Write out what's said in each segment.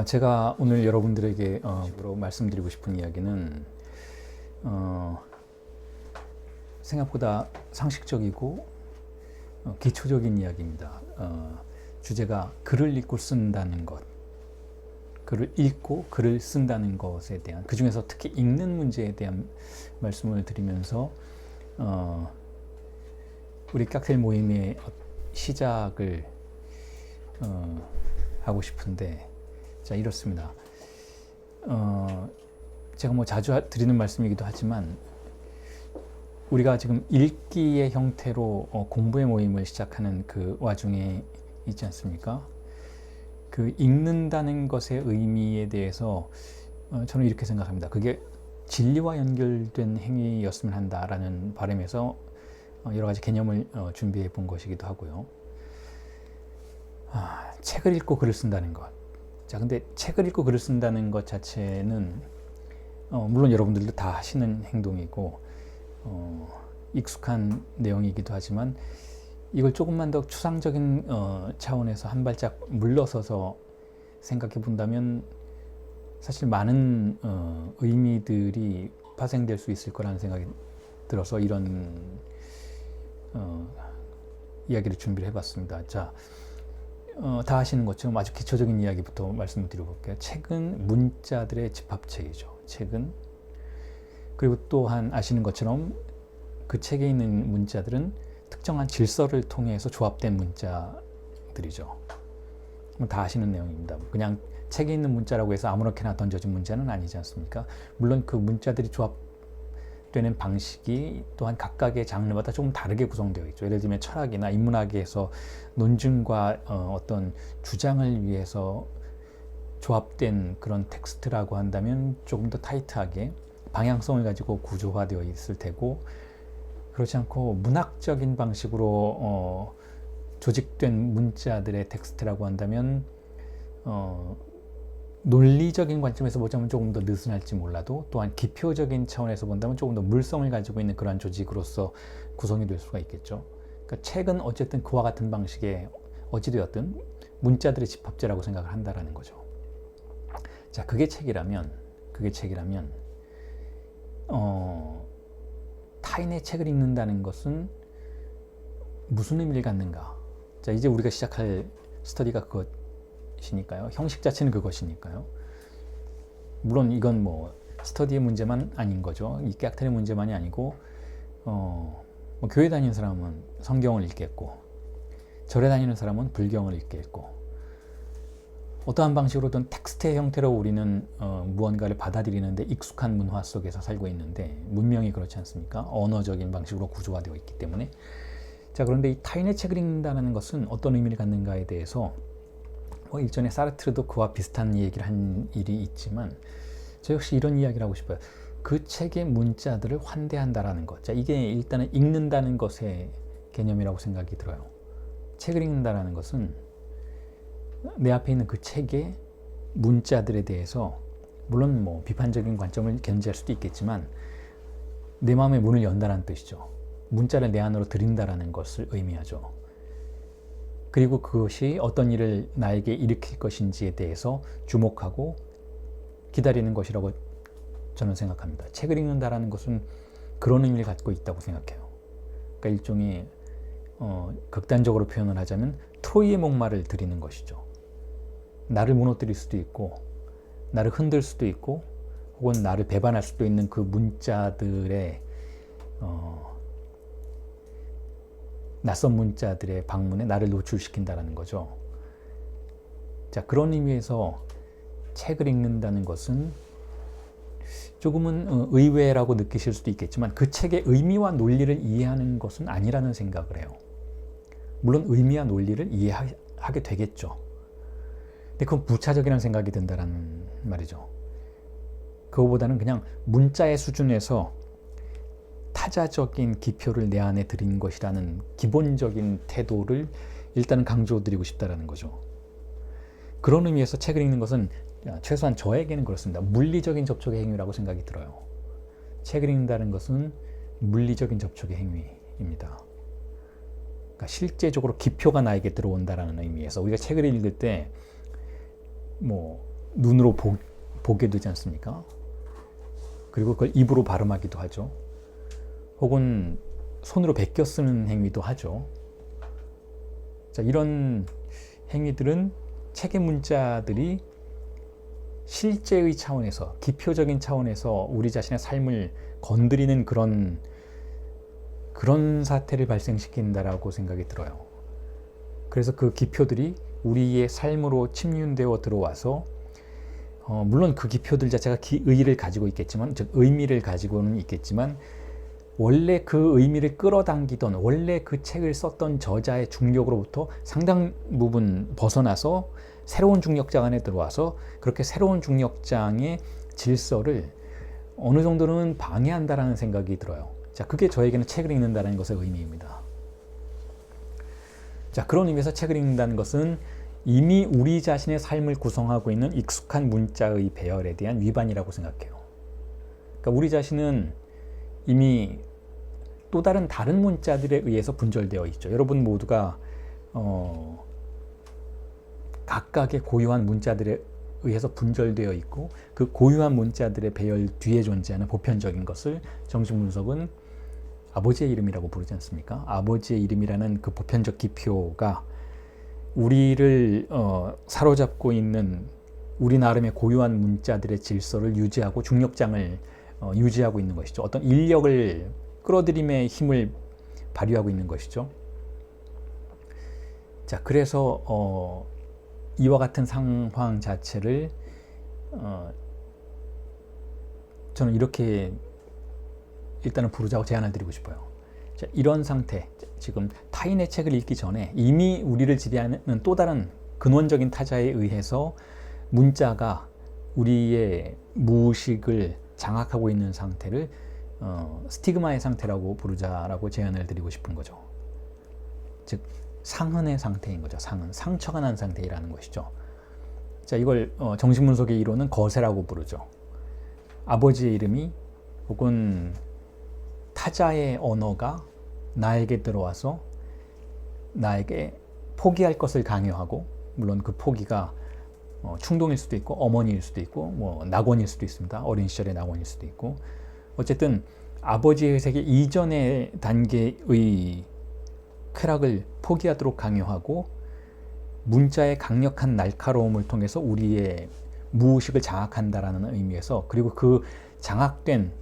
제가 오늘 여러분들에게 말씀드리고 싶은 이야기는 생각보다 상식적이고 기초적인 이야기입니다. 주제가 글을 읽고 쓴다는 것, 글을 읽고 글을 쓴다는 것에 대한, 그 중에서 특히 읽는 문제에 대한 말씀을 드리면서 우리 칵테일 모임의 시작을 하고 싶은데, 자, 이렇습니다. 제가 뭐 자주 드리는 말씀이기도 하지만, 우리가 지금 읽기의 형태로 공부의 모임을 시작하는 그 와중에 있지 않습니까? 그 읽는다는 것의 의미에 대해서 저는 이렇게 생각합니다. 그게 진리와 연결된 행위였으면 한다라는 바람에서 여러 가지 개념을 준비해 본 것이기도 하고요. 책을 읽고 글을 쓴다는 것. 자, 근데 책을 읽고 글을 쓴다는 것 자체는 물론 여러분들도 다 하시는 행동이고 익숙한 내용이기도 하지만, 이걸 조금만 더 추상적인 차원에서 한 발짝 물러서서 생각해 본다면 사실 많은 의미들이 파생될 수 있을 거라는 생각이 들어서 이런 이야기를 준비를 해봤습니다. 자, 다 아시는 것처럼 아주 기초적인 이야기부터 말씀을 드려볼게요. 책은 문자들의 집합체이죠. 책은. 그리고 또한 아시는 것처럼 그 책에 있는 문자들은 특정한 질서를 통해서 조합된 문자들이죠. 다 아시는 내용입니다. 그냥 책에 있는 문자라고 해서 아무렇게나 던져진 문자는 아니지 않습니까? 물론 그 문자들이 조합되는 방식이 또한 각각의 장르마다 조금 다르게 구성되어 있죠. 예를 들면 철학이나 인문학에서 논증과 어떤 주장을 위해서 조합된 그런 텍스트라고 한다면 조금 더 타이트하게 방향성을 가지고 구조화되어 있을 테고, 그렇지 않고 문학적인 방식으로 조직된 문자들의 텍스트라고 한다면 논리적인 관점에서 보자면 조금 더 느슨할지 몰라도, 또한 기표적인 차원에서 본다면 조금 더 물성을 가지고 있는 그러한 조직으로서 구성이 될 수가 있겠죠. 그러니까 책은 어쨌든 그와 같은 방식의 어찌되었든 문자들의 집합체라고 생각을 한다라는 거죠. 자, 그게 책이라면 타인의 책을 읽는다는 것은 무슨 의미를 갖는가? 자, 이제 우리가 시작할 스터디가 그것이니까요. 형식 자체는 그것이니까요. 물론 이건 뭐 스터디의 문제만 아닌 거죠. 이 칵테일의 문제만이 아니고 뭐 교회 다니는 사람은 성경을 읽겠고, 절에 다니는 사람은 불경을 읽겠고, 어떠한 방식으로든 텍스트의 형태로 우리는 무언가를 받아들이는데 익숙한 문화 속에서 살고 있는데, 문명이 그렇지 않습니까? 언어적인 방식으로 구조화되어 있기 때문에. 자, 그런데 이 타인의 책을 읽는다는 것은 어떤 의미를 갖는가에 대해서 일전에 사르트르도 그와 비슷한 얘기를 한 일이 있지만, 저 역시 이런 이야기를 하고 싶어요. 그 책의 문자들을 환대한다라는 것. 자, 이게 일단은 읽는다는 것의 개념이라고 생각이 들어요. 책을 읽는다라는 것은 내 앞에 있는 그 책의 문자들에 대해서 물론 뭐 비판적인 관점을 견지할 수도 있겠지만 내 마음의 문을 연다는 뜻이죠. 문자를 내 안으로 들인다라는 것을 의미하죠. 그리고 그것이 어떤 일을 나에게 일으킬 것인지에 대해서 주목하고 기다리는 것이라고 저는 생각합니다. 책을 읽는다라는 것은 그런 의미를 갖고 있다고 생각해요. 그러니까 일종의 극단적으로 표현을 하자면 트로이의 목마를 드리는 것이죠. 나를 무너뜨릴 수도 있고, 나를 흔들 수도 있고, 혹은 나를 배반할 수도 있는 그 문자들의 낯선 문자들의 방문에 나를 노출시킨다는 거죠. 자, 그런 의미에서 책을 읽는다는 것은 조금은 의외라고 느끼실 수도 있겠지만, 그 책의 의미와 논리를 이해하는 것은 아니라는 생각을 해요. 물론 의미와 논리를 이해하게 되겠죠. 근데 그건 부차적이라는 생각이 든다는 말이죠. 그거보다는 그냥 문자의 수준에서 타자적인 기표를 내 안에 들인 것이라는 기본적인 태도를 일단은 강조드리고 싶다는 거죠. 그런 의미에서 책을 읽는 것은 최소한 저에게는 그렇습니다. 물리적인 접촉의 행위라고 생각이 들어요. 책을 읽는다는 것은 물리적인 접촉의 행위입니다. 그러니까 실제적으로 기표가 나에게 들어온다라는 의미에서 우리가 책을 읽을 때 뭐 눈으로 보게 되지 않습니까? 그리고 그걸 입으로 발음하기도 하죠. 혹은 손으로 베껴 쓰는 행위도 하죠. 자, 이런 행위들은 책의 문자들이 실제의 차원에서, 기표적인 차원에서 우리 자신의 삶을 건드리는 그런 사태를 발생시킨다라고 생각이 들어요. 그래서 그 기표들이 우리의 삶으로 침륜되어 들어와서 물론 그 기표들 자체가 의의를 가지고 있겠지만, 즉 의미를 가지고는 있겠지만, 원래 그 의미를 끌어당기던, 원래 그 책을 썼던 저자의 중력으로부터 상당 부분 벗어나서 새로운 중력장 안에 들어와서 그렇게 새로운 중력장의 질서를 어느 정도는 방해한다라는 생각이 들어요. 자, 그게 저에게는 책을 읽는다는 것의 의미입니다. 자, 그런 의미에서 책을 읽는다는 것은 이미 우리 자신의 삶을 구성하고 있는 익숙한 문자의 배열에 대한 위반이라고 생각해요. 그러니까 우리 자신은 이미 또 다른 문자들에 의해서 분절되어 있죠. 여러분 모두가 각각의 고유한 문자들에 의해서 분절되어 있고, 그 고유한 문자들의 배열 뒤에 존재하는 보편적인 것을 정신분석은 아버지의 이름이라고 부르지 않습니까? 아버지의 이름이라는 그 보편적 기표가 우리를 사로잡고 있는 우리 나름의 고유한 문자들의 질서를 유지하고 중력장을 유지하고 있는 것이죠. 어떤 인력을 끌어들임의 힘을 발휘하고 있는 것이죠. 자, 그래서 이와 같은 상황 자체를 저는 이렇게 일단은 부르자고 제안을 드리고 싶어요. 자, 이런 상태, 지금 타인의 책을 읽기 전에 이미 우리를 지배하는 또 다른 근원적인 타자에 의해서 문자가 우리의 무의식을 장악하고 있는 상태를 스티그마의 상태라고 부르자라고 제안을 드리고 싶은 거죠. 즉 상흔의 상태인 거죠. 상처가 난 상태라는 것이죠. 자, 이걸 정신분석의 이론은 거세라고 부르죠. 아버지의 이름이 혹은 타자의 언어가 나에게 들어와서 나에게 포기할 것을 강요하고, 물론 그 포기가 충동일 수도 있고 어머니일 수도 있고 뭐 낙원일 수도 있습니다. 어린 시절의 낙원일 수도 있고, 어쨌든 아버지의 세계 이전의 단계의 쾌락을 포기하도록 강요하고 문자의 강력한 날카로움을 통해서 우리의 무의식을 장악한다라는 의미에서, 그리고 그 장악된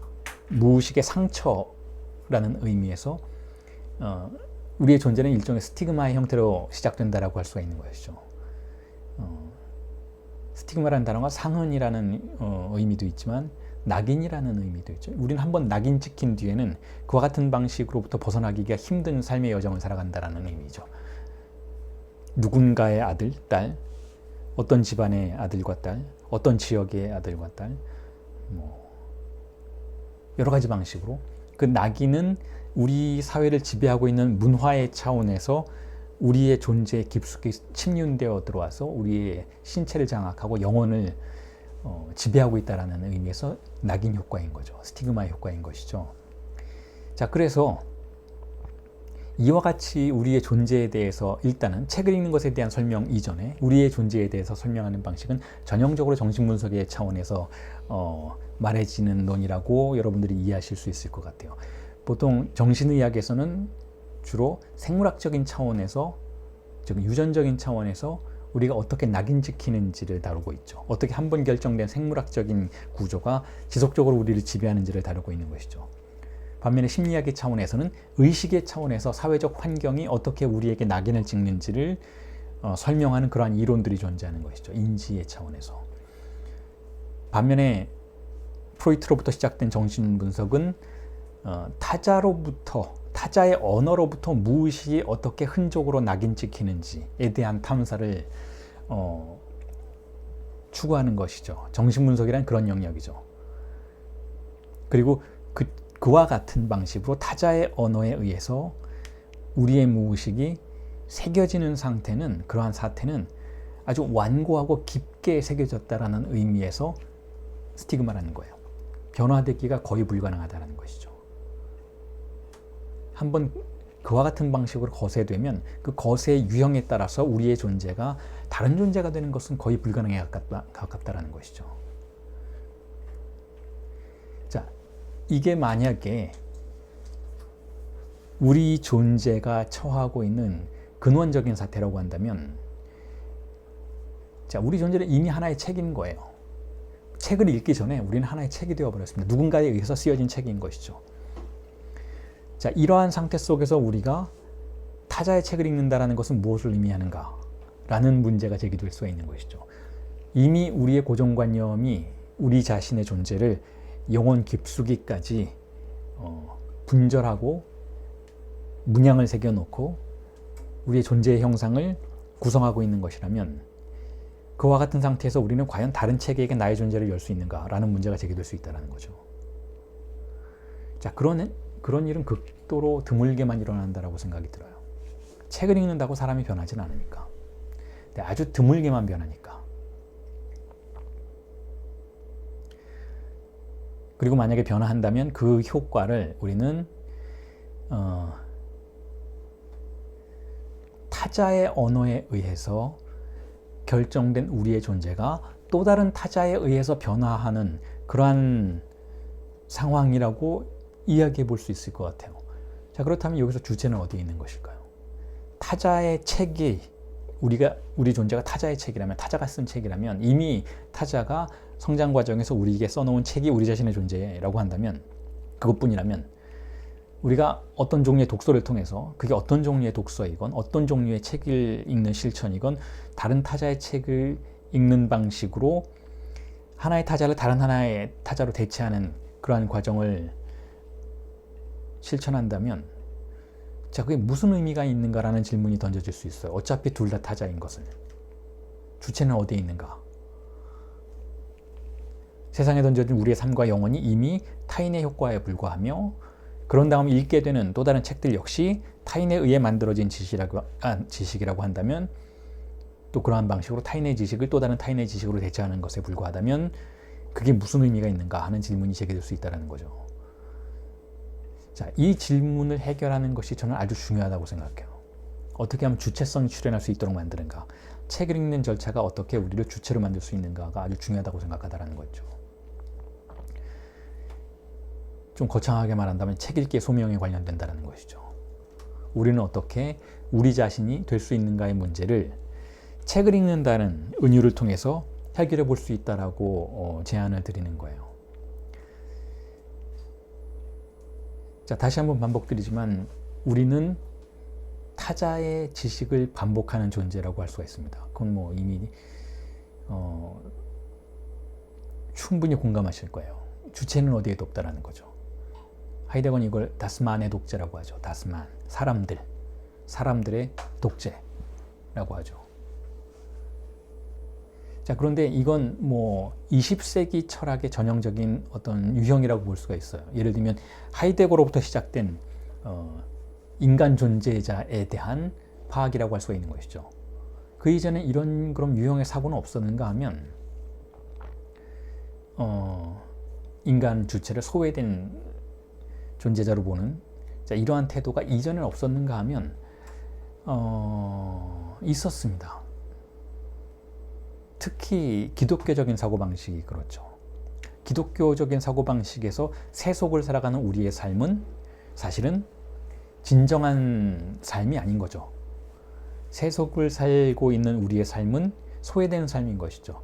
무의식의 상처라는 의미에서 우리의 존재는 일종의 스티그마의 형태로 시작된다라고 할 수가 있는 것이죠. 스티그마라는 단어가 상흔이라는 의미도 있지만 낙인이라는 의미도 있죠. 우리는 한번 낙인 찍힌 뒤에는 그와 같은 방식으로부터 벗어나기가 힘든 삶의 여정을 살아간다라는 의미죠. 누군가의 아들, 딸, 어떤 집안의 아들과 딸, 어떤 지역의 아들과 딸, 여러 가지 방식으로 그 낙인은 우리 사회를 지배하고 있는 문화의 차원에서 우리의 존재에 깊숙이 침륜되어 들어와서 우리의 신체를 장악하고 영혼을 지배하고 있다는 의미에서 낙인 효과인 거죠. 스티그마의 효과인 것이죠. 자, 그래서 이와 같이 우리의 존재에 대해서 일단은 책을 읽는 것에 대한 설명 이전에 우리의 존재에 대해서 설명하는 방식은 전형적으로 정신분석의 차원에서 말해지는 논이라고 여러분들이 이해하실 수 있을 것 같아요. 보통 정신의학에서는 주로 생물학적인 차원에서, 즉 유전적인 차원에서 우리가 어떻게 낙인 찍히는지를 다루고 있죠. 어떻게 한 번 결정된 생물학적인 구조가 지속적으로 우리를 지배하는지를 다루고 있는 것이죠. 반면에 심리학의 차원에서는 의식의 차원에서 사회적 환경이 어떻게 우리에게 낙인을 찍는지를 설명하는 그러한 이론들이 존재하는 것이죠. 인지의 차원에서. 반면에 프로이트로부터 시작된 정신분석은 타자의 언어로부터 무의식이 어떻게 흔적으로 낙인 찍히는지에 대한 탐사를 추구하는 것이죠. 정신분석이란 그런 영역이죠. 그리고 그와 같은 방식으로 타자의 언어에 의해서 우리의 무의식이 새겨지는 상태는, 그러한 사태는 아주 완고하고 깊게 새겨졌다라는 의미에서 스티그마라는 거예요. 변화되기가 거의 불가능하다는 것이죠. 한번 그와 같은 방식으로 거세되면 그 거세의 유형에 따라서 우리의 존재가 다른 존재가 되는 것은 거의 불가능에 가깝다라는 것이죠. 자, 이게 만약에 우리 존재가 처하고 있는 근원적인 사태라고 한다면, 자, 우리 존재는 이미 하나의 책인 거예요. 책을 읽기 전에 우리는 하나의 책이 되어버렸습니다. 누군가에 의해서 쓰여진 책인 것이죠. 자, 이러한 상태 속에서 우리가 타자의 책을 읽는다는 것은 무엇을 의미하는가? 라는 문제가 제기될 수가 있는 것이죠. 이미 우리의 고정관념이 우리 자신의 존재를 영혼 깊숙이까지 분절하고 문양을 새겨놓고 우리의 존재의 형상을 구성하고 있는 것이라면, 그와 같은 상태에서 우리는 과연 다른 책에게 나의 존재를 열 수 있는가라는 문제가 제기될 수 있다는 거죠. 자, 그런 일은 극도로 드물게만 일어난다고 생각이 들어요. 책을 읽는다고 사람이 변하진 않으니까. 근데 아주 드물게만 변하니까. 그리고 만약에 변화한다면 그 효과를 우리는 타자의 언어에 의해서 결정된 우리의 존재가 또 다른 타자에 의해서 변화하는 그러한 상황이라고 이야기해 볼 수 있을 것 같아요. 자, 그렇다면 여기서 주체는 어디에 있는 것일까요? 타자의 책이, 우리 존재가 타자의 책이라면, 타자가 쓴 책이라면, 이미 타자가 성장 과정에서 우리에게 써놓은 책이 우리 자신의 존재라고 한다면, 그것뿐이라면 우리가 어떤 종류의 독서를 통해서, 그게 어떤 종류의 독서이건 어떤 종류의 책을 읽는 실천이건 다른 타자의 책을 읽는 방식으로 하나의 타자를 다른 하나의 타자로 대체하는 그러한 과정을 실천한다면, 자, 그게 무슨 의미가 있는가라는 질문이 던져질 수 있어요. 어차피 둘 다 타자인 것을. 주체는 어디에 있는가? 세상에 던져진 우리의 삶과 영혼이 이미 타인의 효과에 불과하며, 그런 다음 읽게 되는 또 다른 책들 역시 타인에 의해 만들어진 지식이라고 한다면, 또 그러한 방식으로 타인의 지식을 또 다른 타인의 지식으로 대체하는 것에 불과하다면 그게 무슨 의미가 있는가 하는 질문이 제기될 수 있다는 거죠. 자, 이 질문을 해결하는 것이 저는 아주 중요하다고 생각해요. 어떻게 하면 주체성이 출현할 수 있도록 만드는가, 책을 읽는 절차가 어떻게 우리를 주체로 만들 수 있는가가 아주 중요하다고 생각하다는 거죠. 좀 거창하게 말한다면 책 읽기의 소명에 관련된다는 것이죠. 우리는 어떻게 우리 자신이 될 수 있는가의 문제를 책을 읽는다는 은유를 통해서 해결해 볼 수 있다라고 제안을 드리는 거예요. 자, 다시 한번 반복드리지만 우리는 타자의 지식을 반복하는 존재라고 할 수가 있습니다. 그건 뭐 이미 충분히 공감하실 거예요. 주체는 어디에도 없다라는 거죠. 하이데거는 이걸 다스만의 독재라고 하죠. 다스만, 사람들의 독재라고 하죠. 자, 그런데 이건 뭐 20세기 철학의 전형적인 어떤 유형이라고 볼 수가 있어요. 예를 들면 하이데거로부터 시작된 인간 존재자에 대한 파악이라고 할 수가 있는 것이죠. 그 이전에 이런 그런 유형의 사고는 없었는가 하면 인간 주체를 소외된 존재자로 보는, 자, 이러한 태도가 이전에는 없었는가 하면 있었습니다. 특히 기독교적인 사고방식이 그렇죠. 기독교적인 사고방식에서 세속을 살아가는 우리의 삶은 사실은 진정한 삶이 아닌 거죠. 세속을 살고 있는 우리의 삶은 소외되는 삶인 것이죠.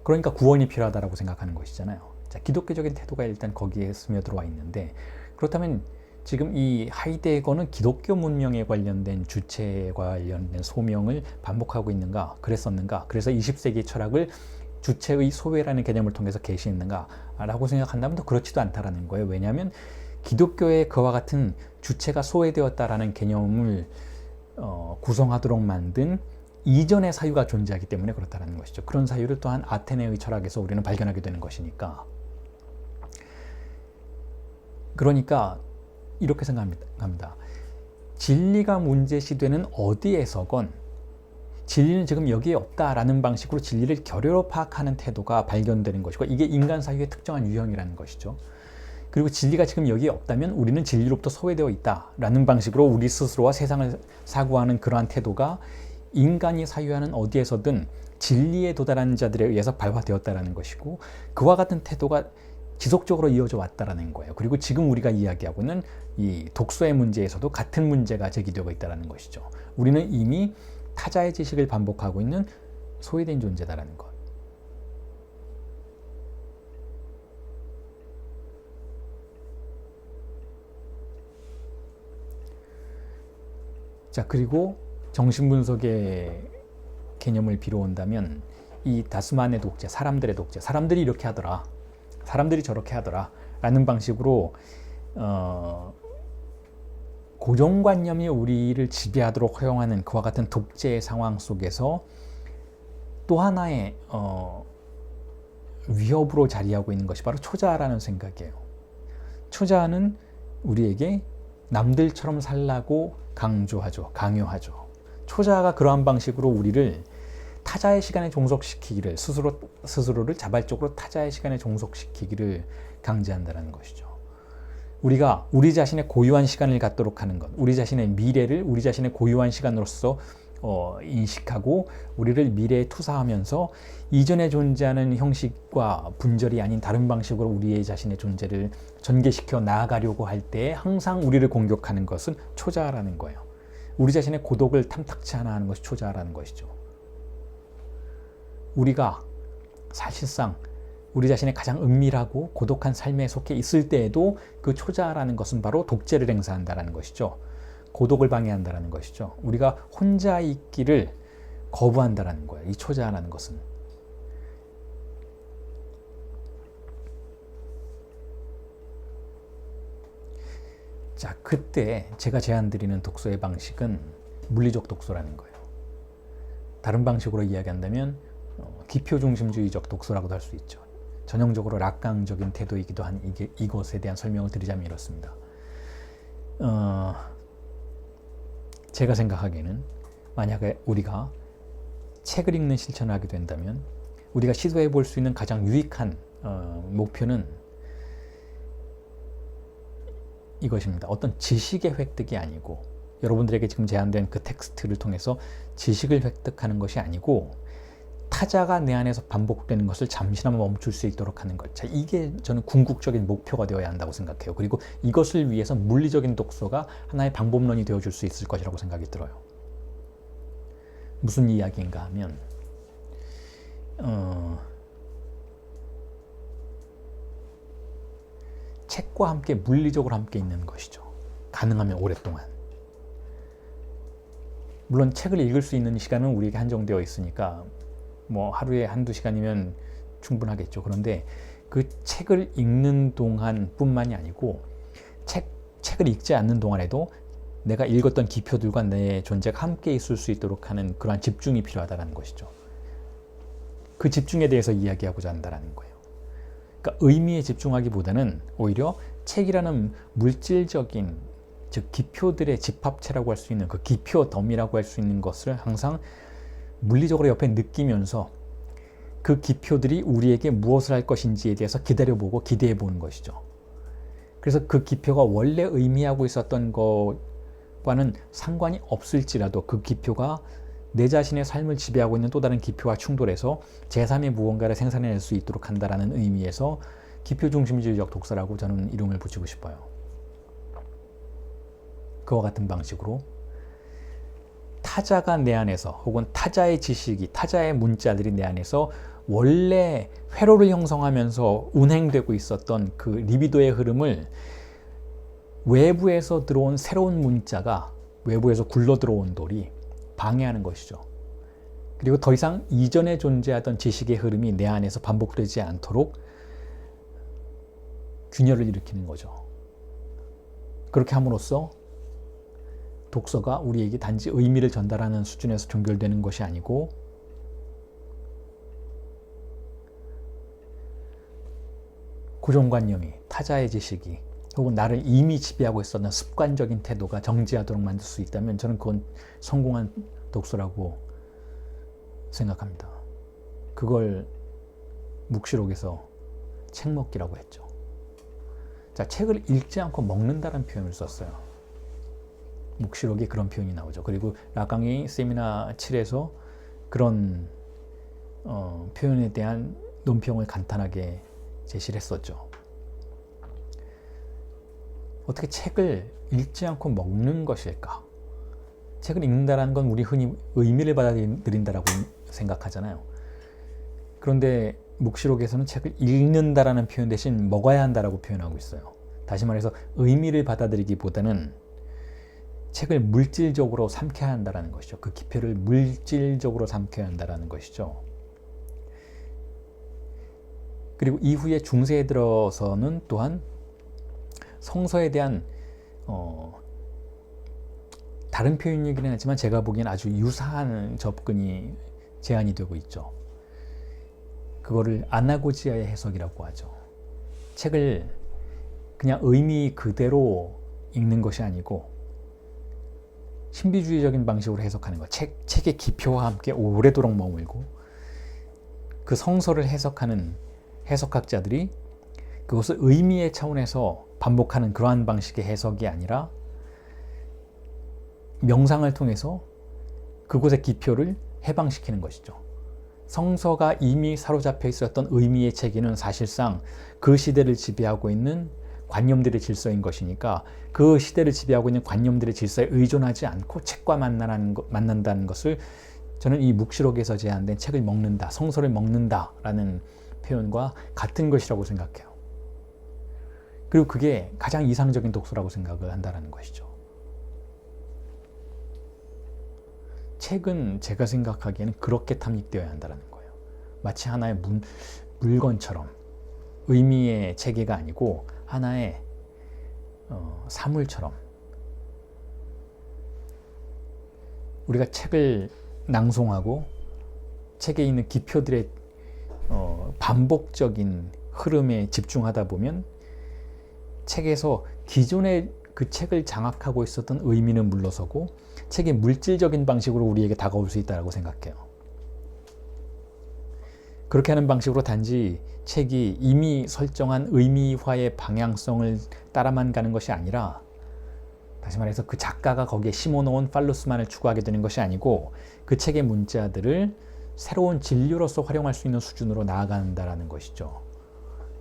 그러니까 구원이 필요하다고 생각하는 것이잖아요. 자, 기독교적인 태도가 일단 거기에 스며들어와 있는데, 그렇다면 지금 이 하이데거는 기독교 문명에 관련된 주체에 관련된 소명을 반복하고 있는가, 그랬었는가, 그래서 20세기 철학을 주체의 소외라는 개념을 통해서 계시했는가 라고 생각한다면 또 그렇지도 않다라는 거예요. 왜냐하면 기독교의 그와 같은 주체가 소외되었다라는 개념을 구성하도록 만든 이전의 사유가 존재하기 때문에 그렇다는 것이죠. 그런 사유를 또한 아테네의 철학에서 우리는 발견하게 되는 것이니까. 그러니까 이렇게 생각합니다. 진리가 문제시되는 어디에서건 진리는 지금 여기에 없다라는 방식으로 진리를 결여로 파악하는 태도가 발견되는 것이고, 이게 인간 사유의 특정한 유형이라는 것이죠. 그리고 진리가 지금 여기에 없다면 우리는 진리로부터 소외되어 있다라는 방식으로 우리 스스로와 세상을 사고하는 그러한 태도가 인간이 사유하는 어디에서든 진리에 도달하는 자들에 의해서 발화되었다라는 것이고, 그와 같은 태도가 지속적으로 이어져 왔다라는 거예요. 그리고 지금 우리가 이야기하고는 이 독서의 문제에서도 같은 문제가 제기되고 있다는 것이죠. 우리는 이미 타자의 지식을 반복하고 있는 소외된 존재다라는 것. 자, 그리고 정신분석의 개념을 빌어온다면 이 다스만의 독재, 사람들의 독재, 사람들이 이렇게 하더라, 사람들이 저렇게 하더라 라는 방식으로 고정관념이 우리를 지배하도록 허용하는 그와 같은 독재의 상황 속에서 또 하나의 위협으로 자리하고 있는 것이 바로 초자아라는 생각이에요. 초자아는 우리에게 남들처럼 살라고 강요하죠. 초자아가 그러한 방식으로 우리를 타자의 시간에 종속시키기를, 스스로를 자발적으로 타자의 시간에 종속시키기를 강제한다는 것이죠. 우리가 우리 자신의 고유한 시간을 갖도록 하는 것, 우리 자신의 미래를 우리 자신의 고유한 시간으로서 인식하고 우리를 미래에 투사하면서 이전에 존재하는 형식과 분절이 아닌 다른 방식으로 우리의 자신의 존재를 전개시켜 나아가려고 할 때 항상 우리를 공격하는 것은 초자아라는 거예요. 우리 자신의 고독을 탐탁치 않아 하는 것이 초자아라는 것이죠. 우리가 사실상 우리 자신의 가장 은밀하고 고독한 삶에 속해 있을 때에도 그 초자아라는 것은 바로 독재를 행사한다는 것이죠. 고독을 방해한다는 것이죠. 우리가 혼자 있기를 거부한다는 거예요. 이 초자아라는 것은. 자, 그때 제가 제안드리는 독서의 방식은 물리적 독서라는 거예요. 다른 방식으로 이야기한다면 기표중심주의적 독서라고도 할 수 있죠. 전형적으로 락강적인 태도이기도 한 이것에 대한 설명을 드리자면 이렇습니다. 제가 생각하기에는 만약에 우리가 책을 읽는 실천을 하게 된다면 우리가 시도해 볼 수 있는 가장 유익한 목표는 이것입니다. 어떤 지식의 획득이 아니고, 여러분들에게 지금 제안된 그 텍스트를 통해서 지식을 획득하는 것이 아니고 타자가 내 안에서 반복되는 것을 잠시나마 멈출 수 있도록 하는 것. 자, 이게 저는 궁극적인 목표가 되어야 한다고 생각해요. 그리고 이것을 위해서 물리적인 독서가 하나의 방법론이 되어줄 수 있을 것이라고 생각이 들어요. 무슨 이야기인가 하면 책과 함께 물리적으로 함께 있는 것이죠. 가능하면 오랫동안. 물론 책을 읽을 수 있는 시간은 우리에게 한정되어 있으니까 뭐 하루에 한두 시간이면 충분하겠죠. 그런데 그 책을 읽는 동안 뿐만이 아니고 책을 읽지 않는 동안에도 내가 읽었던 기표들과 내 존재가 함께 있을 수 있도록 하는 그러한 집중이 필요하다는 것이죠. 그 집중에 대해서 이야기하고자 한다는 거예요. 그러니까 의미에 집중하기보다는 오히려 책이라는 물질적인, 즉 기표들의 집합체라고 할 수 있는 그 기표 덤이라고 할 수 있는 것을 항상 물리적으로 옆에 느끼면서 그 기표들이 우리에게 무엇을 할 것인지에 대해서 기다려보고 기대해보는 것이죠. 그래서 그 기표가 원래 의미하고 있었던 것과는 상관이 없을지라도 그 기표가 내 자신의 삶을 지배하고 있는 또 다른 기표와 충돌해서 제3의 무언가를 생산해낼 수 있도록 한다는 의미에서 기표중심주의적 독서라고 저는 이름을 붙이고 싶어요. 그와 같은 방식으로 타자가 내 안에서, 혹은 타자의 지식이, 타자의 문자들이 내 안에서 원래 회로를 형성하면서 운행되고 있었던 그 리비도의 흐름을 외부에서 들어온 새로운 문자가, 외부에서 굴러 들어온 돌이 방해하는 것이죠. 그리고 더 이상 이전에 존재하던 지식의 흐름이 내 안에서 반복되지 않도록 균열을 일으키는 거죠. 그렇게 함으로써 독서가 우리에게 단지 의미를 전달하는 수준에서 종결되는 것이 아니고 고정관념이, 타자의 지식이, 혹은 나를 이미 지배하고 있었던 습관적인 태도가 정지하도록 만들 수 있다면 저는 그건 성공한 독서라고 생각합니다. 그걸 묵시록에서 책먹기라고 했죠. 자, 책을 읽지 않고 먹는다는 표현을 썼어요. 묵시록에 그런 표현이 나오죠. 그리고 라강이 세미나 7에서 그런 표현에 대한 논평을 간단하게 제시를 했었죠. 어떻게 책을 읽지 않고 먹는 것일까? 책을 읽는다는 건 우리 흔히 의미를 받아들인다라고 생각하잖아요. 그런데 묵시록에서는 책을 읽는다라는 표현 대신 먹어야 한다라고 표현하고 있어요. 다시 말해서 의미를 받아들이기보다는 책을 물질적으로 삼켜야 한다는 것이죠. 그 기표를 물질적으로 삼켜야 한다는 것이죠. 그리고 이후에 중세에 들어서는 또한 성서에 대한 다른 표현이긴 하지만 제가 보기엔 아주 유사한 접근이 제안이 되고 있죠. 그거를 아나고지아의 해석이라고 하죠. 책을 그냥 의미 그대로 읽는 것이 아니고 신비주의적인 방식으로 해석하는 것. 책의 기표와 함께 오래도록 머물고 그 성서를 해석하는 해석학자들이 그것을 의미의 차원에서 반복하는 그러한 방식의 해석이 아니라 명상을 통해서 그곳의 기표를 해방시키는 것이죠. 성서가 이미 사로잡혀 있었던 의미의 체계는 사실상 그 시대를 지배하고 있는 관념들의 질서인 것이니까 그 시대를 지배하고 있는 관념들의 질서에 의존하지 않고 책과 만난다는 것을 저는 이 묵시록에서 제안된 책을 먹는다, 성서를 먹는다라는 표현과 같은 것이라고 생각해요. 그리고 그게 가장 이상적인 독서라고 생각을 한다는 것이죠. 책은 제가 생각하기에는 그렇게 탐닉되어야 한다는 거예요. 마치 하나의 물건처럼 의미의 체계가 아니고 하나의 사물처럼 우리가 책을 낭송하고 책에 있는 기표들의 반복적인 흐름에 집중하다 보면 책에서 기존의 그 책을 장악하고 있었던 의미는 물러서고 책이 물질적인 방식으로 우리에게 다가올 수 있다고 생각해요. 그렇게 하는 방식으로 단지 책이 이미 설정한 의미화의 방향성을 따라만 가는 것이 아니라 다시 말해서 그 작가가 거기에 심어놓은 팔로스만을 추구하게 되는 것이 아니고 그 책의 문자들을 새로운 진료로서 활용할 수 있는 수준으로 나아간다는 것이죠.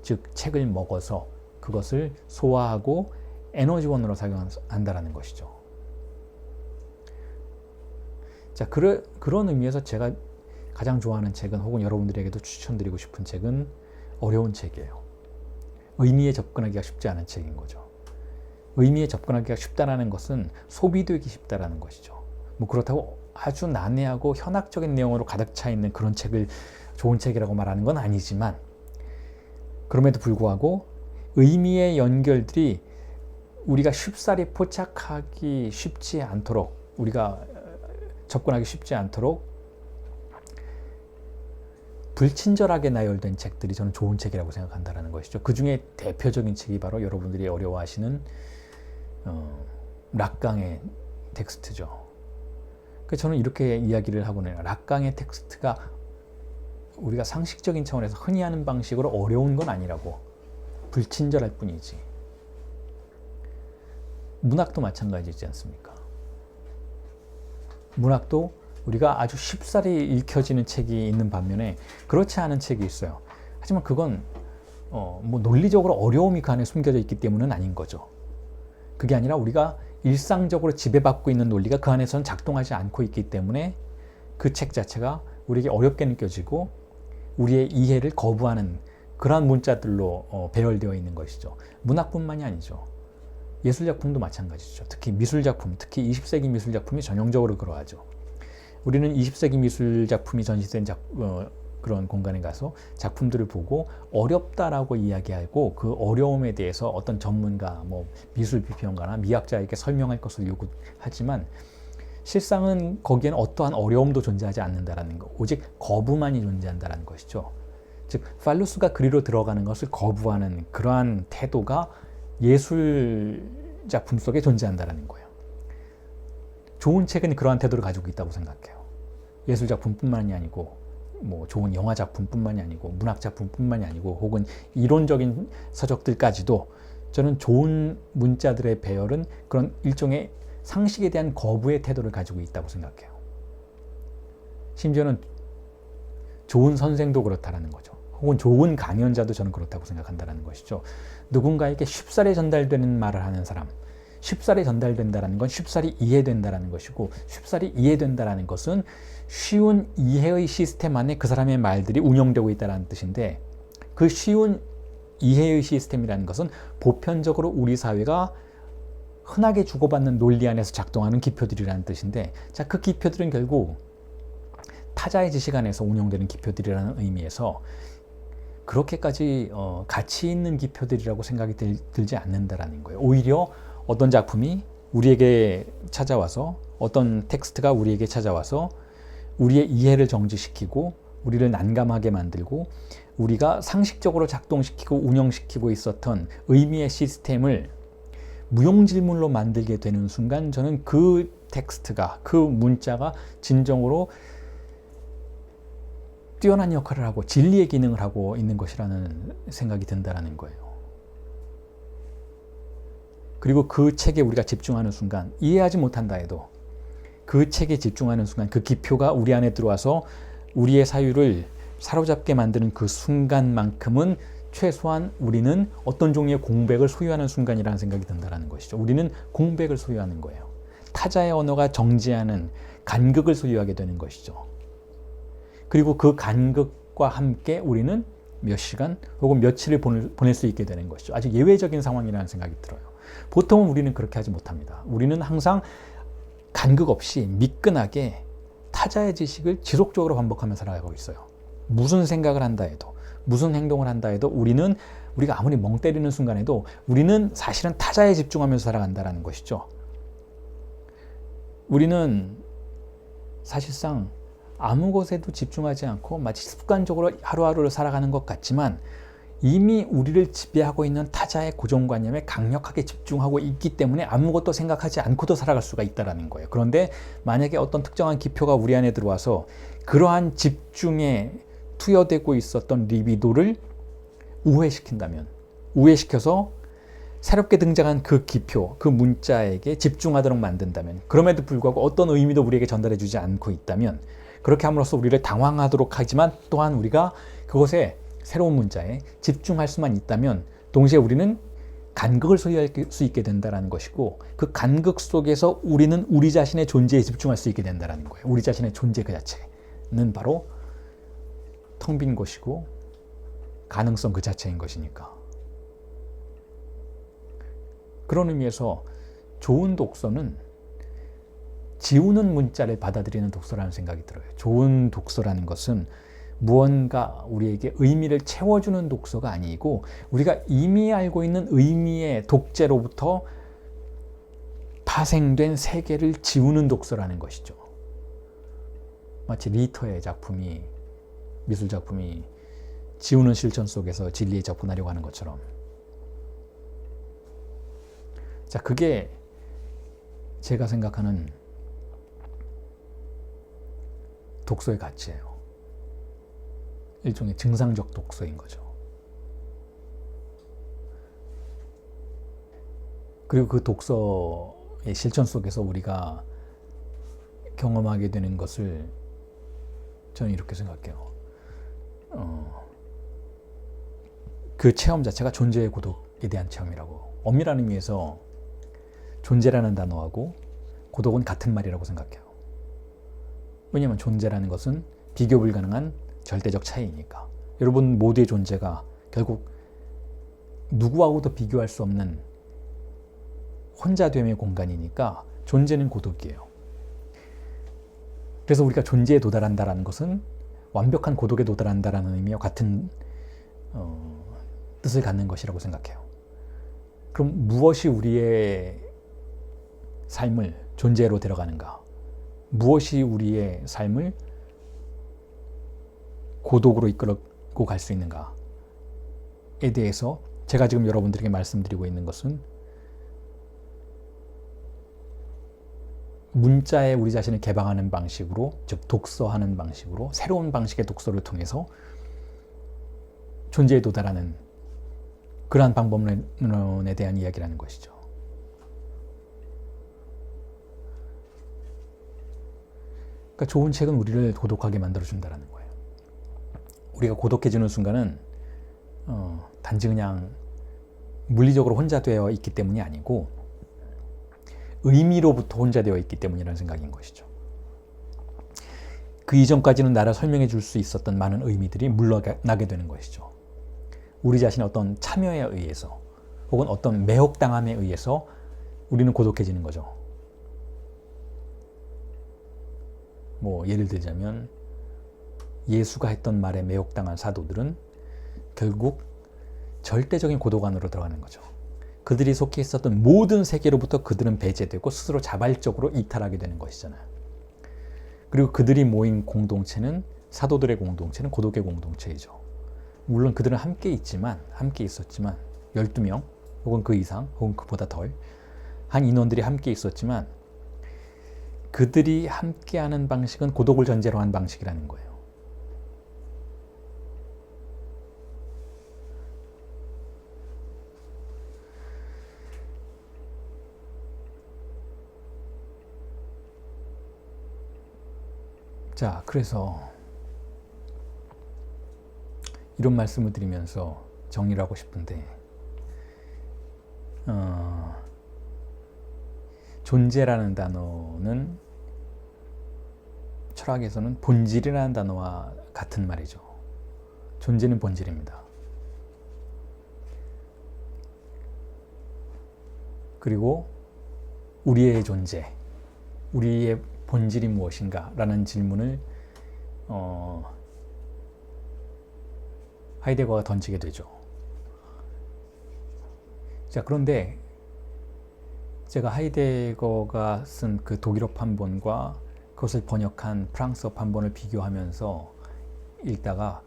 즉 책을 먹어서 그것을 소화하고 에너지원으로 사용한다는 것이죠. 자, 그런 의미에서 제가 가장 좋아하는 책은 혹은 여러분들에게도 추천드리고 싶은 책은 어려운 책이에요. 의미에 접근하기가 쉽지 않은 책인 거죠. 의미에 접근하기가 쉽다는 것은 소비되기 쉽다는 것이죠. 뭐 그렇다고 아주 난해하고 현학적인 내용으로 가득 차 있는 그런 책을 좋은 책이라고 말하는 건 아니지만 그럼에도 불구하고 의미의 연결들이 우리가 쉽사리 포착하기 쉽지 않도록 우리가 접근하기 쉽지 않도록 불친절하게 나열된 책들이 저는 좋은 책이라고 생각한다는 것이죠. 그 중에 대표적인 책이 바로 여러분들이 어려워하시는 락강의 텍스트죠. 그래서 저는 이렇게 이야기를 하고는 락강의 텍스트가 우리가 상식적인 차원에서 흔히 하는 방식으로 어려운 건 아니라고 불친절할 뿐이지. 문학도 마찬가지지 않습니까? 문학도 우리가 아주 쉽사리 읽혀지는 책이 있는 반면에 그렇지 않은 책이 있어요. 하지만 그건 뭐 논리적으로 어려움이 그 안에 숨겨져 있기 때문은 아닌 거죠. 그게 아니라 우리가 일상적으로 지배받고 있는 논리가 그 안에서는 작동하지 않고 있기 때문에 그 책 자체가 우리에게 어렵게 느껴지고 우리의 이해를 거부하는 그러한 문자들로 배열되어 있는 것이죠. 문학뿐만이 아니죠. 예술작품도 마찬가지죠. 특히 미술작품, 특히 20세기 미술작품이 전형적으로 그러하죠. 우리는 20세기 미술작품이 전시된 그런 공간에 가서 작품들을 보고 어렵다라고 이야기하고 그 어려움에 대해서 어떤 전문가, 뭐 미술비평가나 미학자에게 설명할 것을 요구하지만 실상은 거기에는 어떠한 어려움도 존재하지 않는다라는 것, 오직 거부만이 존재한다는 것이죠. 즉 팔루스가 그리로 들어가는 것을 거부하는 그러한 태도가 예술 작품 속에 존재한다는 거예요. 좋은 책은 그러한 태도를 가지고 있다고 생각해요. 예술 작품뿐만이 아니고 뭐 좋은 영화 작품뿐만이 아니고 문학 작품뿐만이 아니고 혹은 이론적인 서적들까지도 저는 좋은 문자들의 배열은 그런 일종의 상식에 대한 거부의 태도를 가지고 있다고 생각해요. 심지어는 좋은 선생도 그렇다라는 거죠. 혹은 좋은 강연자도 저는 그렇다고 생각한다는 것이죠. 누군가에게 쉽사리 전달되는 말을 하는 사람, 쉽사리 전달된다는 건 쉽사리 이해된다는 것이고, 쉽사리 이해된다는 것은 쉬운 이해의 시스템 안에 그 사람의 말들이 운영되고 있다는 뜻인데, 그 쉬운 이해의 시스템이라는 것은 보편적으로 우리 사회가 흔하게 주고받는 논리 안에서 작동하는 기표들이라는 뜻인데, 자, 그 기표들은 결국 타자의 지식 안에서 운영되는 기표들이라는 의미에서 그렇게까지 가치 있는 기표들이라고 생각이 들지 않는다라는 거예요. 오히려 어떤 작품이 우리에게 찾아와서, 어떤 텍스트가 우리에게 찾아와서 우리의 이해를 정지시키고 우리를 난감하게 만들고 우리가 상식적으로 작동시키고 운영시키고 있었던 의미의 시스템을 무용지물로 만들게 되는 순간, 저는 그 텍스트가, 그 문자가 진정으로 뛰어난 역할을 하고 진리의 기능을 하고 있는 것이라는 생각이 든다는 거예요. 그리고 그 책에 우리가 집중하는 순간, 이해하지 못한다 해도 그 책에 집중하는 순간, 그 기표가 우리 안에 들어와서 우리의 사유를 사로잡게 만드는 그 순간만큼은 최소한 우리는 어떤 종류의 공백을 소유하는 순간이라는 생각이 든다는 것이죠. 우리는 공백을 소유하는 거예요. 타자의 언어가 정지하는 간극을 소유하게 되는 것이죠. 그리고 그 간극과 함께 우리는 몇 시간 혹은 며칠을 보낼 수 있게 되는 것이죠. 아주 예외적인 상황이라는 생각이 들어요. 보통은 우리는 그렇게 하지 못합니다. 우리는 항상 간극 없이 미끈하게 타자의 지식을 지속적으로 반복하며 살아가고 있어요. 무슨 생각을 한다 해도, 무슨 행동을 한다 해도 우리가 아무리 멍 때리는 순간에도 우리는 사실은 타자에 집중하면서 살아간다는 것이죠. 우리는 사실상 아무 것에도 집중하지 않고 마치 습관적으로 하루하루를 살아가는 것 같지만, 이미 우리를 지배하고 있는 타자의 고정관념에 강력하게 집중하고 있기 때문에 아무것도 생각하지 않고도 살아갈 수가 있다는 거예요. 그런데 만약에 어떤 특정한 기표가 우리 안에 들어와서 그러한 집중에 투여되고 있었던 리비도를 우회시킨다면, 우회시켜서 새롭게 등장한 그 기표, 그 문자에게 집중하도록 만든다면, 그럼에도 불구하고 어떤 의미도 우리에게 전달해 주지 않고 있다면, 그렇게 함으로써 우리를 당황하도록 하지만 또한 우리가 그것에, 새로운 문자에 집중할 수만 있다면 동시에 우리는 간극을 소유할 수 있게 된다는 것이고, 그 간극 속에서 우리는 우리 자신의 존재에 집중할 수 있게 된다는 거예요. 우리 자신의 존재 그 자체는 바로 텅 빈 것이고 가능성 그 자체인 것이니까. 그런 의미에서 좋은 독서는 지우는 문자를 받아들이는 독서라는 생각이 들어요. 좋은 독서라는 것은 무언가 우리에게 의미를 채워주는 독서가 아니고, 우리가 이미 알고 있는 의미의 독재로부터 파생된 세계를 지우는 독서라는 것이죠. 마치 리터의 작품이, 미술 작품이 지우는 실천 속에서 진리에 접근하려고 하는 것처럼. 자, 그게 제가 생각하는 독서의 가치예요. 일종의 증상적 독서인 거죠. 그리고 그 독서의 실천 속에서 우리가 경험하게 되는 것을 저는 이렇게 생각해요. 그 체험 자체가 존재의 고독에 대한 체험이라고. 엄밀한 의미에서 존재라는 단어하고 고독은 같은 말이라고 생각해요. 왜냐하면 존재라는 것은 비교 불가능한 절대적 차이니까. 여러분 모두의 존재가 결국 누구하고도 비교할 수 없는 혼자됨의 공간이니까 존재는 고독이에요. 그래서 우리가 존재에 도달한다는 것은 완벽한 고독에 도달한다는 의미와 같은 뜻을 갖는 것이라고 생각해요. 그럼 무엇이 우리의 삶을 존재로 데려가는가? 무엇이 우리의 삶을 고독으로 이끌고 갈 수 있는가에 대해서 제가 지금 여러분들에게 말씀드리고 있는 것은, 문자에 우리 자신을 개방하는 방식으로, 즉 독서하는 방식으로, 새로운 방식의 독서를 통해서 존재에 도달하는 그러한 방법론에 대한 이야기라는 것이죠. 그러니까 좋은 책은 우리를 고독하게 만들어준다는 거예요. 우리가 고독해지는 순간은 단지 그냥 물리적으로 혼자 되어 있기 때문이 아니고 의미로부터 혼자 되어 있기 때문이라는 생각인 것이죠. 그 이전까지는 나를 설명해 줄 수 있었던 많은 의미들이 물러나게 되는 것이죠. 우리 자신의 어떤 참여에 의해서 혹은 어떤 매혹당함에 의해서 우리는 고독해지는 거죠. 뭐 예를 들자면 예수가 했던 말에 매혹당한 사도들은 결국 절대적인 고독 안으로 들어가는 거죠. 그들이 속해 있었던 모든 세계로부터 그들은 배제되고 스스로 자발적으로 이탈하게 되는 것이잖아요. 그리고 그들이 모인 공동체는 사도들의 공동체는 고독의 공동체이죠. 물론 그들은 함께 있었지만 12명 혹은 그 이상 혹은 그보다 덜 한 인원들이 함께 있었지만 그들이 함께하는 방식은 고독을 전제로 한 방식이라는 거예요. 자, 그래서 이런 말씀을 드리면서 정리를 하고 싶은데 존재라는 단어는 철학에서는 본질이라는 단어와 같은 말이죠. 존재는 본질입니다. 그리고 우리의 존재, 우리의 본질이 무엇인가? 라는 질문을 하이데거가 던지게 되죠. 자, 그런데 제가 하이데거가 쓴 그 독일어 판본과 그것을 번역한 프랑스어 판본을 비교하면서 읽다가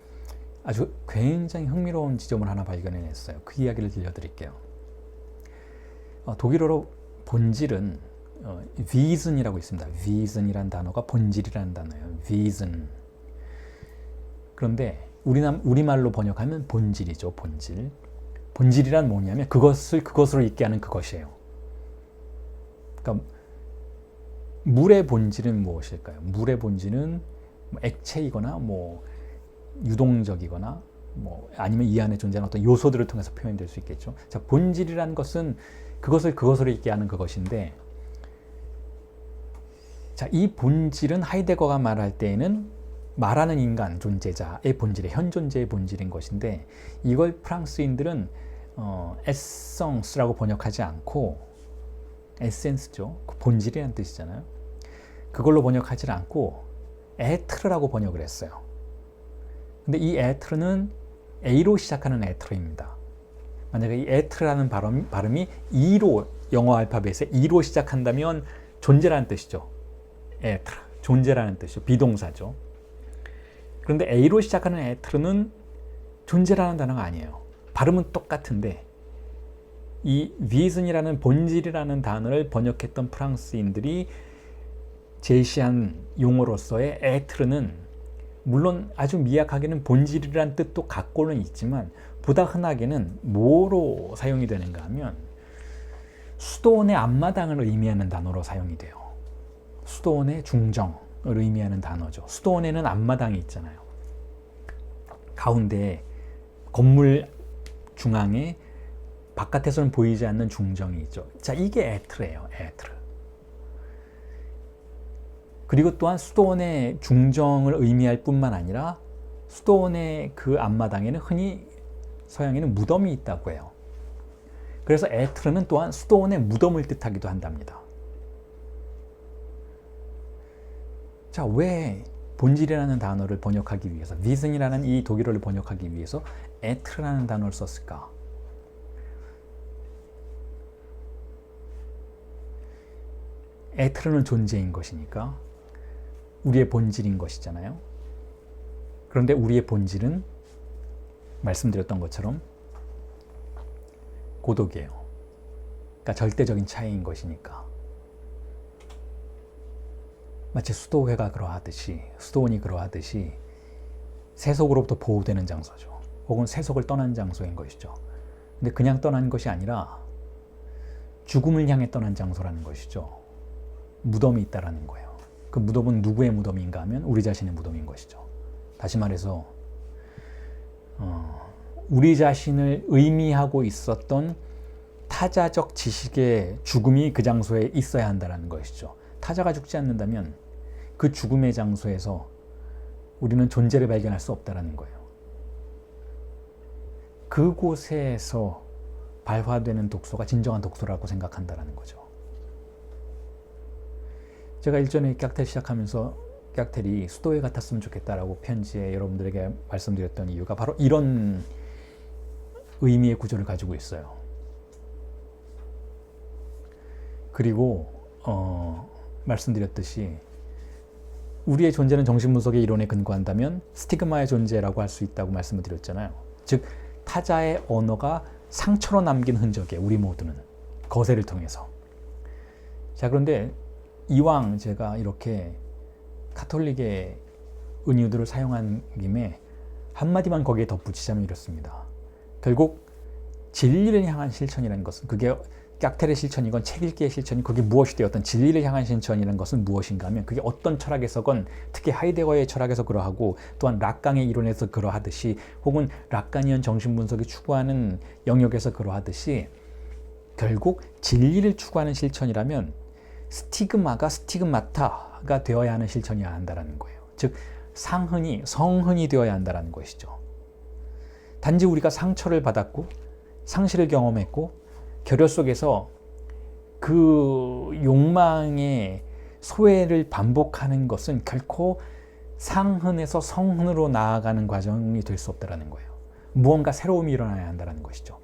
아주 굉장히 흥미로운 지점을 하나 발견해냈어요. 그 이야기를 들려드릴게요. 독일어로 본질은 Wesen이라고 있습니다. Wesen이라는 단어가 본질이라는 단어예요. Wesen. 그런데 우리말로 번역하면 본질이죠. 본질. 본질이란 뭐냐면 그것으로 있게 하는 그것이에요. 그러니까 물의 본질은 무엇일까요? 물의 본질은 액체이거나 유동적이거나 아니면 이 안에 존재하는 어떤 요소들을 통해서 표현될 수 있겠죠. 자, 본질이란 것은 그것으로 있게 하는 그것인데, 자, 이 본질은 하이데거가 말할 때에는 말하는 인간 존재자의 본질의 현존재의 본질인 것인데, 이걸 프랑스인들은 에성스라고 번역하지 않고 에센스죠. 그 본질이라는 뜻이잖아요. 그걸로 번역하지 않고 에트르라고 번역을 했어요. 근데 이 에트르는 A로 시작하는 에트르입니다. 만약에 이 에트르라는 발음이 E로, 영어 알파벳에 E로 시작한다면 존재라는 뜻이죠. 에트르, 존재라는 뜻이죠. 비동사죠. 그런데 A로 시작하는 에트르는 존재라는 단어가 아니에요. 발음은 똑같은데 이 위즌이라는 본질이라는 단어를 번역했던 프랑스인들이 제시한 용어로서의 에트르는 물론 아주 미약하게는 본질이라는 뜻도 갖고는 있지만 보다 흔하게는 뭐로 사용이 되는가 하면 수도원의 앞마당을 의미하는 단어로 사용이 돼요. 수도원의 중정을 의미하는 단어죠. 수도원에는 앞마당이 있잖아요. 가운데 건물 중앙에 바깥에서는 보이지 않는 중정이 있죠. 자, 이게 에트르예요. 에트르. 그리고 또한 수도원의 중정을 의미할 뿐만 아니라 수도원의 그 앞마당에는 흔히 서양에는 무덤이 있다고 해요. 그래서 에트르는 또한 수도원의 무덤을 뜻하기도 한답니다. 자, 왜 본질이라는 단어를 번역하기 위해서, 위슨이라는 이 독일어를 번역하기 위해서 에트르라는 단어를 썼을까? 에트르는 존재인 것이니까 우리의 본질인 것이잖아요. 그런데 우리의 본질은 말씀드렸던 것처럼 고독이에요. 그러니까 절대적인 차이인 것이니까. 마치 수도회가 그러하듯이, 수도원이 세속으로부터 보호되는 장소죠. 혹은 세속을 떠난 장소인 것이죠. 근데 그냥 떠난 것이 아니라 죽음을 향해 떠난 장소라는 것이죠. 무덤이 있다라는 거예요. 그 무덤은 누구의 무덤인가 하면 우리 자신의 무덤인 것이죠. 다시 말해서 우리 자신을 의미하고 있었던 타자적 지식의 죽음이 그 장소에 있어야 한다는 것이죠. 타자가 죽지 않는다면 그 죽음의 장소에서 우리는 존재를 발견할 수 없다는 거예요. 그곳에서 발화되는 독서가 진정한 독서라고 생각한다는 거죠. 제가 일전에 깍텔 시작하면서 깍텔이 수도회 같았으면 좋겠다라고 편지에 여러분들에게 말씀드렸던 이유가 바로 이런 의미의 구조를 가지고 있어요. 그리고 말씀드렸듯이 우리의 존재는 정신분석의 이론에 근거한다면 스티그마의 존재라고 할 수 있다고 말씀을 드렸잖아요. 즉 타자의 언어가 상처로 남긴 흔적이에요. 우리 모두는 거세를 통해서. 자, 그런데 이왕 제가 이렇게 카톨릭의 은유들을 사용한 김에 한마디만 거기에 덧붙이자면 이렇습니다. 결국 진리를 향한 실천이라는 것은, 그게 깍텔의 실천이건 책 읽기의 실천이 그게 무엇이 되었던 진리를 향한 실천이라는 것은 무엇인가 하면 그게 어떤 철학에서건, 특히 하이데거의 철학에서 그러하고 또한 락강의 이론에서 그러하듯이 혹은 락간이언 정신분석이 추구하는 영역에서 그러하듯이 결국 진리를 추구하는 실천이라면 스티그마가 스티그마타가 되어야 하는 실천이어야 한다는 거예요. 즉 성흔이 되어야 한다는 것이죠. 단지 우리가 상처를 받았고 상실을 경험했고 결여 속에서 그 욕망의 소외를 반복하는 것은 결코 상흔에서 성흔으로 나아가는 과정이 될 수 없다는 거예요. 무언가 새로움이 일어나야 한다는 것이죠.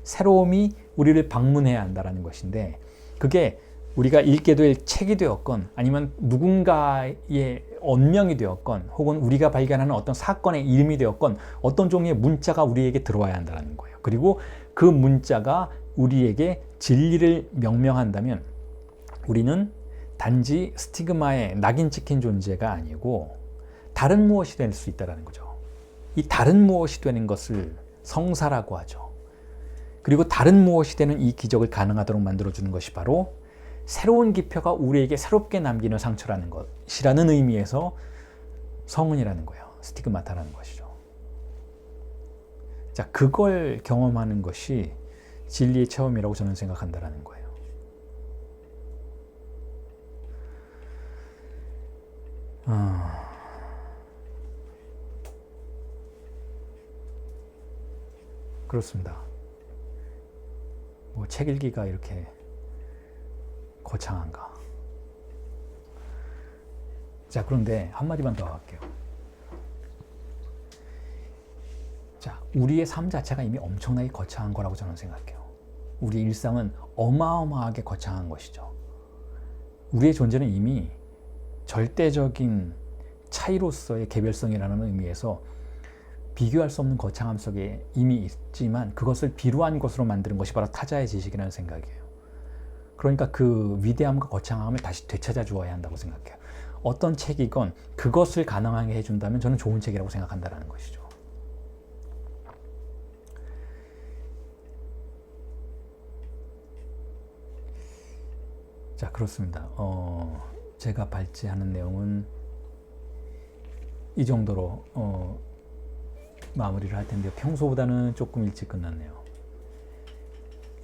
새로움이 우리를 방문해야 한다는 것인데, 그게 우리가 읽게 될 책이 되었건 아니면 누군가의 언명이 되었건 혹은 우리가 발견하는 어떤 사건의 이름이 되었건 어떤 종류의 문자가 우리에게 들어와야 한다는 거예요. 그리고 그 문자가 우리에게 진리를 명명한다면 우리는 단지 스티그마에 낙인 찍힌 존재가 아니고 다른 무엇이 될 수 있다는 거죠. 이 다른 무엇이 되는 것을 성사라고 하죠. 그리고 다른 무엇이 되는 이 기적을 가능하도록 만들어주는 것이 바로 새로운 기표가 우리에게 새롭게 남기는 상처라는 것이라는 의미에서 성은이라는 거예요. 스티그마타라는 것이죠. 자, 그걸 경험하는 것이 진리의 체험이라고 저는 생각한다는 거예요. 그렇습니다. 뭐 책 읽기가 이렇게 거창한가? 자, 그런데 한마디만 더 할게요. 자, 우리의 삶 자체가 이미 엄청나게 거창한 거라고 저는 생각해요. 우리의 일상은 어마어마하게 거창한 것이죠. 우리의 존재는 이미 절대적인 차이로서의 개별성이라는 의미에서 비교할 수 없는 거창함 속에 이미 있지만 그것을 비루한 것으로 만드는 것이 바로 타자의 지식이라는 생각이에요. 그러니까 그 위대함과 거창함을 다시 되찾아 주어야 한다고 생각해요. 어떤 책이건 그것을 가능하게 해준다면 저는 좋은 책이라고 생각한다는 것이죠. 자, 그렇습니다. 제가 발제하는 내용은 이 정도로 마무리를 할 텐데요. 평소보다는 조금 일찍 끝났네요.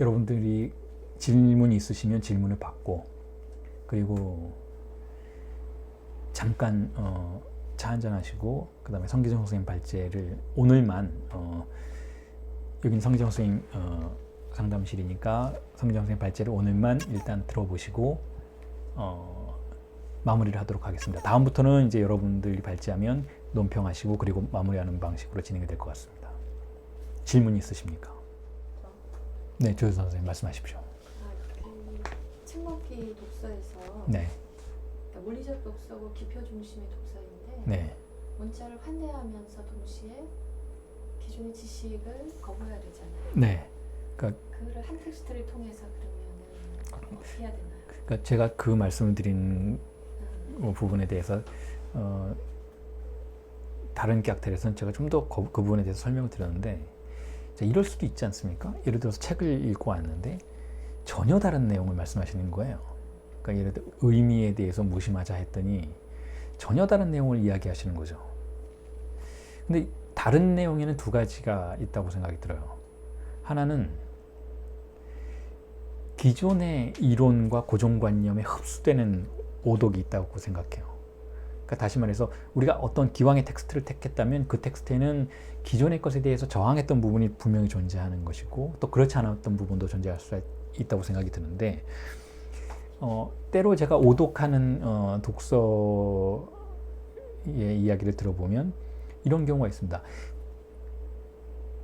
여러분들이 질문이 있으시면 질문을 받고, 그리고 잠깐 차 한잔 하시고 그 다음에 성기정 선생님 발제를 오늘만 여기는 성기정 선생님 상담실이니까 성기정 선생님 발제를 오늘만 일단 들어보시고 마무리를 하도록 하겠습니다. 다음부터는 이제 여러분들이 발제하면 논평하시고 그리고 마무리하는 방식으로 진행이 될 것 같습니다. 질문이 있으십니까? 네, 조효선 선생님 말씀하십시오. 책먹기 독서에서 네. 그러니까 물리적 독서고 기표 중심의 독서인데 네. 문자를 환대하면서 동시에 기존의 지식을 거부해야 되잖아요. 네. 그거를 한 텍스트를 통해서 그러면은 어떻게 해야 되나요? 그러니까 제가 그 말씀을 드린 부분에 대해서 다른 깍텔에서는 제가 좀 더 그 부분에 대해서 설명을 드렸는데, 자, 이럴 수도 있지 않습니까? 예를 들어서 책을 읽고 왔는데 전혀 다른 내용을 말씀하시는 거예요. 그러니까 예를 들어 의미에 대해서 무심하자 했더니 전혀 다른 내용을 이야기하시는 거죠. 근데 다른 내용에는 두 가지가 있다고 생각이 들어요. 하나는 기존의 이론과 고정관념에 흡수되는 오독이 있다고 생각해요. 그러니까 다시 말해서 우리가 어떤 기왕의 텍스트를 택했다면 그 텍스트에는 기존의 것에 대해서 저항했던 부분이 분명히 존재하는 것이고 또 그렇지 않았던 부분도 존재할 수 있다고 생각이 드는데 때로 제가 오독하는 독서의 이야기를 들어보면 이런 경우가 있습니다.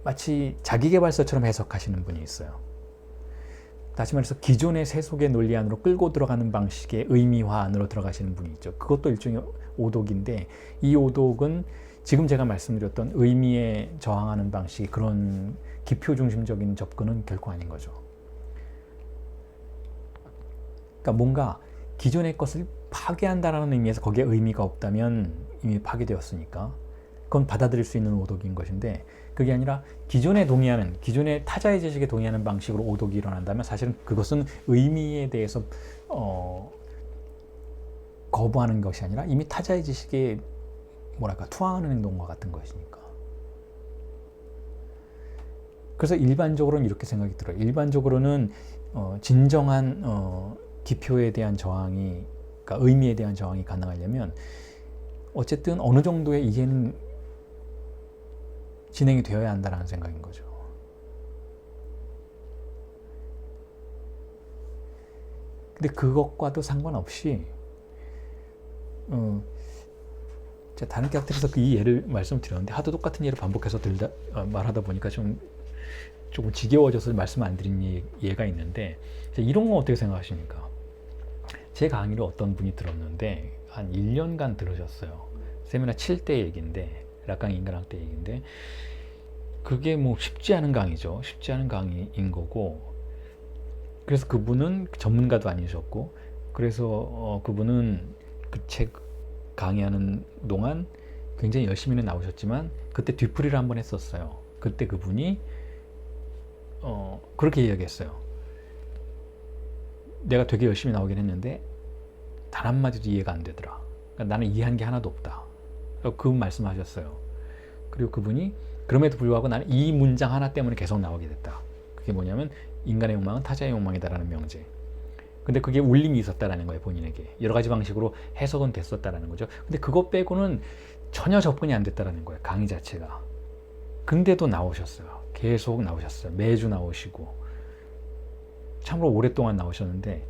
마치 자기계발서처럼 해석하시는 분이 있어요. 다시 말해서 기존의 세속의 논리 안으로 끌고 들어가는 방식의 의미화 안으로 들어가시는 분이 있죠. 그것도 일종의 오독인데 이 오독은 지금 제가 말씀드렸던 의미에 저항하는 방식의 그런 기표 중심적인 접근은 결코 아닌 거죠. 그러니까 뭔가 기존의 것을 파괴한다는 의미에서 거기에 의미가 없다면 이미 파괴되었으니까 그건 받아들일 수 있는 오독인 것인데 그게 아니라 기존에 동의하는 기존의 타자의 지식에 동의하는 방식으로 오독이 일어난다면 사실은 그것은 의미에 대해서 거부하는 것이 아니라 이미 타자의 지식에 뭐랄까 투항하는 행동과 같은 것이니까. 그래서 일반적으로는 이렇게 생각이 들어요. 일반적으로는 진정한 기표에 대한 저항이 그러니까 의미에 대한 저항이 가능하려면 어쨌든 어느 정도의 이해는 진행이 되어야 한다는 생각인 거죠. 근데 그것과도 상관없이 제가 다른 깍들에서 이 예를 말씀드렸는데 하도 똑같은 예를 반복해서 말하다 보니까 조금 지겨워져서 말씀 안 드린 예가 있는데 이런 건 어떻게 생각하십니까? 제 강의를 어떤 분이 들었는데 한 1년간 들으셨어요. 세미나 7대 얘기인데 락강 인간학 때 얘기인데 그게 뭐 쉽지 않은 강의죠. 쉽지 않은 강의인 거고 그래서 그분은 전문가도 아니셨고 그래서 그분은 그 책 강의하는 동안 굉장히 열심히는 나오셨지만 그때 뒤풀이를 한번 했었어요. 그때 그분이 그렇게 이야기했어요. 내가 되게 열심히 나오긴 했는데 단 한마디도 이해가 안 되더라. 그러니까 나는 이해한 게 하나도 없다. 그 말씀하셨어요. 그리고 그분이 그럼에도 불구하고 나는 이 문장 하나 때문에 계속 나오게 됐다. 그게 뭐냐면 인간의 욕망은 타자의 욕망이다라는 명제. 근데 그게 울림이 있었다라는 거예요. 본인에게. 여러 가지 방식으로 해석은 됐었다라는 거죠. 근데 그것 빼고는 전혀 접근이 안 됐다라는 거예요. 강의 자체가. 근데도 나오셨어요. 계속 나오셨어요. 매주 나오시고. 참으로 오랫동안 나오셨는데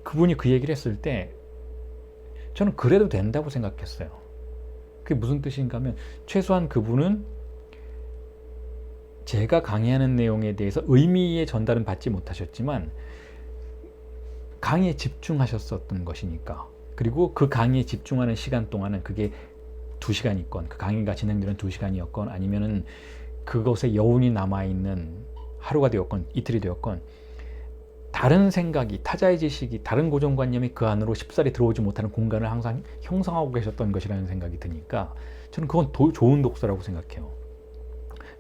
그분이 그 얘기를 했을 때 저는 그래도 된다고 생각했어요. 그게 무슨 뜻인가 하면 최소한 그분은 제가 강의하는 내용에 대해서 의미의 전달은 받지 못하셨지만 강의에 집중하셨었던 것이니까 그리고 그 강의에 집중하는 시간 동안은 그게 2시간이건 그 강의가 진행되는 2시간이었건 아니면은 그것에 여운이 남아있는 하루가 되었건 이틀이 되었건 다른 생각이 타자의 지식이 다른 고정관념이 그 안으로 쉽사리 들어오지 못하는 공간을 항상 형성하고 계셨던 것이라는 생각이 드니까 저는 그건 좋은 독서라고 생각해요.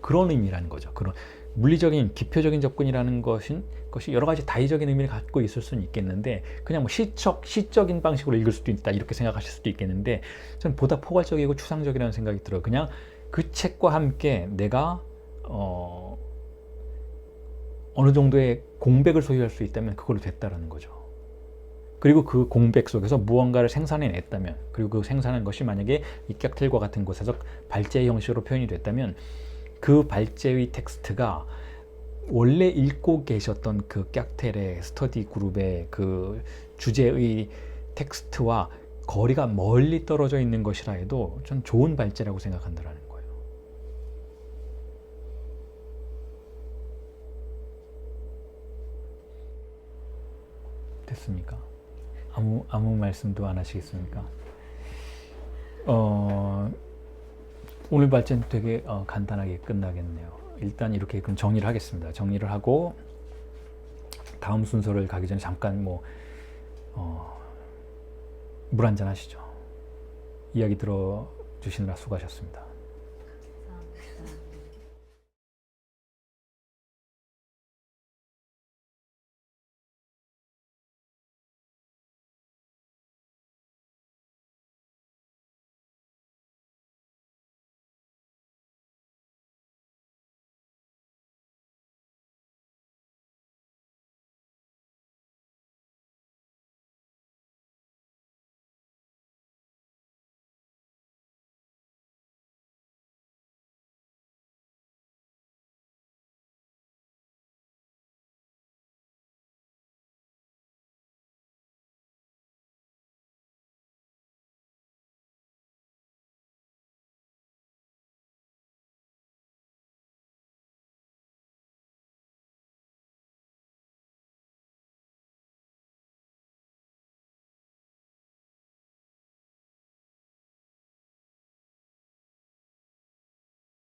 그런 의미라는 거죠. 그런 물리적인 기표적인 접근이라는 것이 여러 가지 다의적인 의미를 갖고 있을 수는 있겠는데 그냥 뭐 시적인 방식으로 읽을 수도 있다 이렇게 생각하실 수도 있겠는데 저는 보다 포괄적이고 추상적이라는 생각이 들어요. 그냥 그 책과 함께 내가 어느 정도의 공백을 소유할 수 있다면 그걸로 됐다라는 거죠. 그리고 그 공백 속에서 무언가를 생산해냈다면 그리고 그 생산한 것이 만약에 이 깍틀과 같은 곳에서 발제의 형식으로 표현이 됐다면 그 발제의 텍스트가 원래 읽고 계셨던 그 깍텔의 스터디 그룹의 그 주제의 텍스트와 거리가 멀리 떨어져 있는 것이라 해도 전 좋은 발제라고 생각한다라는 거예요. 됐습니까? 아무 말씀도 안 하시겠습니까? 오늘 발제는 되게 간단하게 끝나겠네요. 일단 이렇게 그럼 정리를 하겠습니다. 정리를 하고 다음 순서를 가기 전에 잠깐 물 한잔 하시죠. 이야기 들어주시느라 수고하셨습니다.